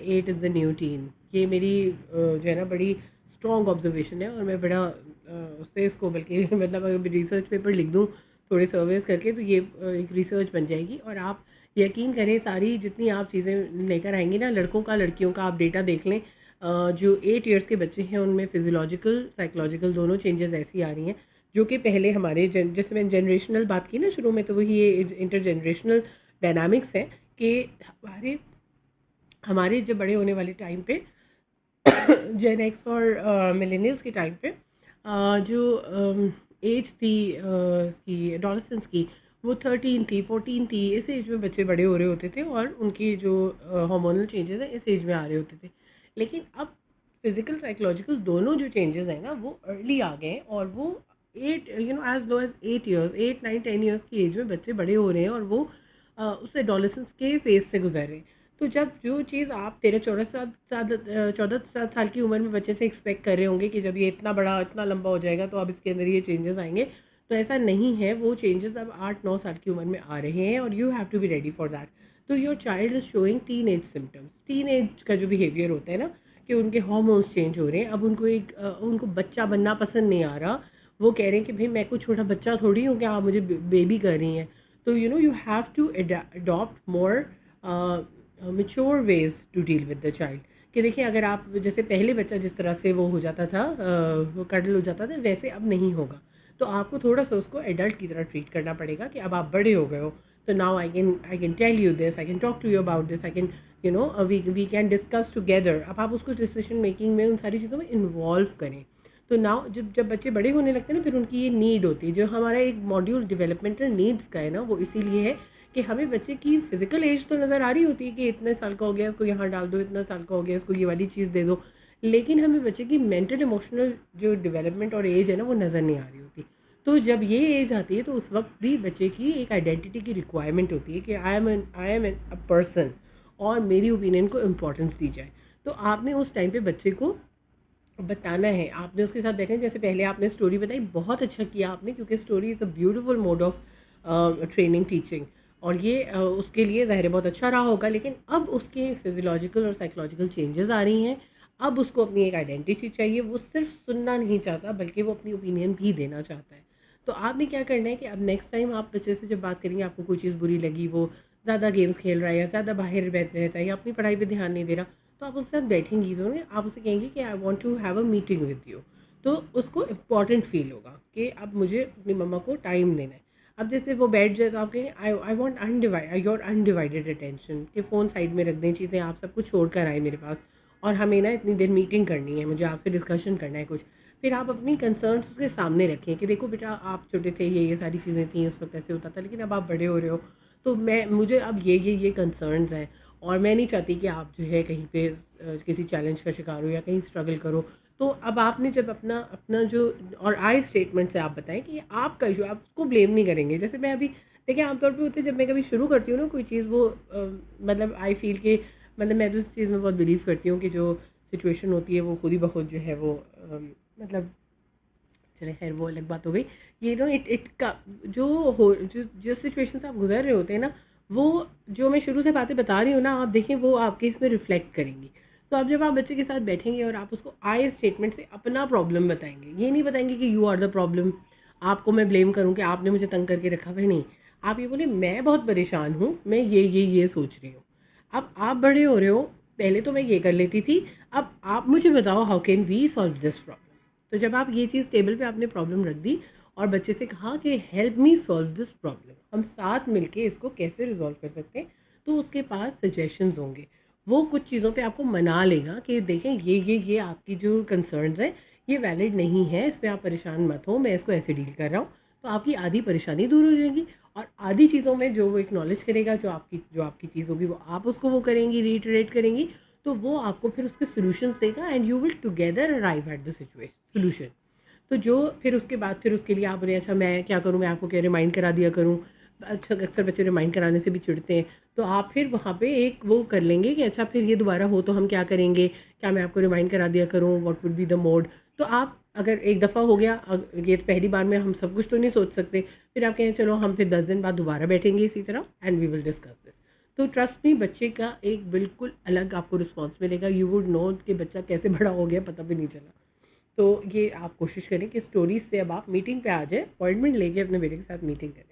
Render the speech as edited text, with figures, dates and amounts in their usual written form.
8 is the new tin. ये मेरी जो है ना बड़ी स्ट्रॉन्ग ऑब्जर्वेशन है, और मैं बड़ा उससे इसको बल्कि मतलब अगर रिसर्च पेपर लिख दूँ थोड़े सर्वेस करके तो ये एक रिसर्च बन जाएगी। और आप यकीन करें सारी जितनी आप चीज़ें लेकर आएंगे ना, लड़कों का लड़कियों का आप डेटा देख लें, जो 8 ईयर्स के बच्चे हैं उनमें फिजियोलॉजिकल साइकोलॉजिकल दोनों चेंजेस ऐसी आ रही हैं जो कि पहले हमारे जैसे मैंने जनरेशनल बात की ना शुरू में, तो वही ये इंटर जनरेशनल डायनामिक्स है कि हमारे हमारे जब बड़े होने वाले टाइम पे जेन एक्स और मिलेनियल्स के टाइम पे जो एज थी इसकी एडोलसेंस की, वो 13 थी 14 थी। इस एज में बच्चे बड़े हो रहे होते थे और उनकी जो हार्मोनल चेंजेस हैं इस एज में आ रहे होते थे। लेकिन अब फिजिकल साइकोलॉजिकल दोनों जो चेंजेस हैं ना वो अर्ली आ गए हैं, और वो 8 as low as 8 years 8 9 10 years की एज में बच्चे बड़े हो रहे हैं और वो उस एडोलसेंस के फेज से गुजर रहे हैं। तो जब जो चीज़ आप 14 साल की उम्र में बच्चे से एक्सपेक्ट कर रहे होंगे कि जब ये इतना बड़ा इतना लंबा हो जाएगा तो अब इसके अंदर ये चेंजेस आएंगे, तो ऐसा नहीं है। वो चेंजेस अब 8-9 साल की उम्र में आ रहे हैं और you have to be ready for that. तो your child is showing teenage symptoms. Teenage का जो बिहेवियर होता है ना कि उनके हार्मोन्स चेंज हो रहे हैं। अब उनको उनको बच्चा बनना पसंद नहीं आ रहा। वो कह रहे हैं कि भाई मैं कुछ छोटा बच्चा थोड़ी हूँ कि आप मुझे बेबी कर रही हैं। तो you have to adopt more mature ways to deal with the child. कि देखिए अगर आप जैसे पहले बच्चा जिस तरह से वो हो जाता था, वो कडल हो जाता था, वैसे अब नहीं होगा। तो आपको थोड़ा सा उसको एडल्ट की तरह ट्रीट करना पड़ेगा कि अब आप बड़े हो गए हो, तो now I can tell you this, I can talk to you about this, I can we can discuss together. अब आप उसको डिसीजन मेकिंग में उन सारी चीज़ों में इन्वॉल्व करें। तो नाउ जब जब बच्चे बड़े होने लगते हैं ना, फिर उनकी ये नीड होती है। जो हमारा एक मॉड्यूल डेवलपमेंटल नीड्स का है ना, वो इसीलिए है कि हमें बच्चे की फिजिकल एज तो नज़र आ रही होती है कि इतने साल का हो गया इसको यहाँ डाल दो, इतना साल का हो गया इसको ये वाली चीज़ दे दो, लेकिन हमें बच्चे की मेंटल इमोशनल जो डेवलपमेंट और एज है ना वो नज़र नहीं आ रही होती। तो जब ये एज आती है तो उस वक्त भी बच्चे की एक आइडेंटिटी की रिक्वायरमेंट होती है कि आई एम अ पर्सन, और मेरी ओपिनियन को इम्पोर्टेंस दी जाए। तो आपने उस टाइम पे बच्चे को बताना है, आपने उसके साथ बैठे। जैसे पहले आपने स्टोरी बताई, बहुत अच्छा किया आपने, क्योंकि story is a beautiful mode of training teaching, और ये उसके लिए ज़ाहिर है बहुत अच्छा रहा होगा। लेकिन अब उसके फिजियोलॉजिकल और साइकोलॉजिकल चेंजेस आ रही हैं। अब उसको अपनी एक आइडेंटिटी चाहिए। वो सिर्फ सुनना नहीं चाहता बल्कि वो अपनी ओपिनियन भी देना चाहता है। तो आपने क्या करना है कि अब नेक्स्ट टाइम आप बच्चे से जब बात करेंगे, आपको कोई चीज़ बुरी लगी, वो ज़्यादा गेम्स खेल रहा है या ज़्यादा बाहर बैठ रहता है या अपनी पढ़ाई पर ध्यान नहीं दे रहा, तो आप उसके साथ बैठेंगी तो आप उसे कहेंगी कि I want to have a meeting with you. तो उसको इम्पॉर्टेंट फील होगा कि अब मुझे अपनी मम्मा को टाइम देना है। अब जैसे वो बैठ जाए तो आप कहेंगे I want your undivided attention, कि फ़ोन साइड में रख दें, चीज़ें आप सब कुछ छोड़ कर आए मेरे पास, और हमें ना इतनी देर मीटिंग करनी है, मुझे आपसे डिस्कशन करना है कुछ। फिर आप अपनी कंसर्न्स उसके सामने रखें कि देखो बेटा, आप छोटे थे ये सारी चीज़ें थी, उस वक्त ऐसे होता था, लेकिन अब आप बड़े हो रहे हो, तो मुझे अब ये कंसर्न्स हैं, और मैं नहीं चाहती कि आप जो है कहीं पे किसी चैलेंज का शिकार हो या कहीं स्ट्रगल करो। तो अब आपने जब अपना अपना जो और आई स्टेटमेंट से आप बताएं कि ये आपका इशू, आप उसको ब्लेम नहीं करेंगे। जैसे मैं अभी देखिए आमतौर पे होते हैं, जब मैं कभी शुरू करती हूँ ना कोई चीज़, वो मतलब आई फील के मतलब मैं तो इस चीज़ में बहुत बिलीव करती हूँ कि जो सिचुएशन होती है वो खुद ही बहुत जो है वो मतलब चले खैर वो अलग बात हो गई। ये नो इट इट का जो हो जो सिचुएशन से आप गुजर रहे होते हैं ना, वो जो मैं शुरू से बातें बता रही हूँ ना, आप देखें वो आपके इसमें रिफ्लेक्ट करेंगी। तो अब जब आप बच्चे के साथ बैठेंगे और आप उसको आई स्टेटमेंट से अपना प्रॉब्लम बताएंगे, ये नहीं बताएंगे कि यू आर द प्रॉब्लम, आपको मैं ब्लेम करूँ कि आपने मुझे तंग करके रखा। भाई नहीं, आप ये बोले मैं बहुत परेशान हूँ, मैं ये सोच रही हूँ। अब आप बड़े हो रहे हो, पहले तो मैं ये कर लेती थी, अब आप मुझे बताओ how can we solve this problem. तो जब आप ये चीज़ टेबल पे आपने प्रॉब्लम रख दी और बच्चे से कहा कि help me solve this problem, हम साथ मिलके इसको कैसे रिजॉल्व कर सकते हैं, तो उसके पास सजेशंस होंगे। वो कुछ चीज़ों पे आपको मना लेगा कि देखें ये आपकी जो कंसर्न्स हैं ये वैलिड नहीं है, इस पर आप परेशान मत हो, मैं इसको ऐसे डील कर रहा हूँ। तो आपकी आधी परेशानी दूर हो जाएगी, और आधी चीज़ों में जो वो एक्नॉलेज करेगा, जो आपकी चीज़ होगी वो आप उसको वो करेंगी, रीटरेट करेंगी, तो वो आपको फिर उसके सॉल्यूशंस देगा and you will together arrive at the situation solution. तो जो फिर उसके बाद फिर उसके लिए आप बोले अच्छा मैं क्या करूँ, मैं आपको क्या रिमाइंड करा दिया करूँ। अच्छा अक्सर बच्चे रिमाइंड कराने से भी चिढ़ते हैं, तो आप फिर वहाँ पे एक वो कर लेंगे कि अच्छा फिर ये दोबारा हो तो हम क्या करेंगे, क्या मैं आपको रिमाइंड करा दिया करूँ, what would be the mode. तो आप अगर एक दफ़ा हो गया, ये पहली बार में हम सब कुछ तो नहीं सोच सकते, फिर आप कहें चलो हम फिर 10 दिन बाद दोबारा बैठेंगे इसी तरह and we will discuss this. तो ट्रस्ट मी, बच्चे का एक बिल्कुल अलग आपको रिस्पॉन्स मिलेगा। यू वुड नो कि बच्चा कैसे बड़ा हो गया, पता भी नहीं चला। तो ये आप कोशिश करें कि स्टोरीज से अब आप मीटिंग पे आ जाए, अपॉइंटमेंट लेके अपने बेटे के साथ मीटिंग करें।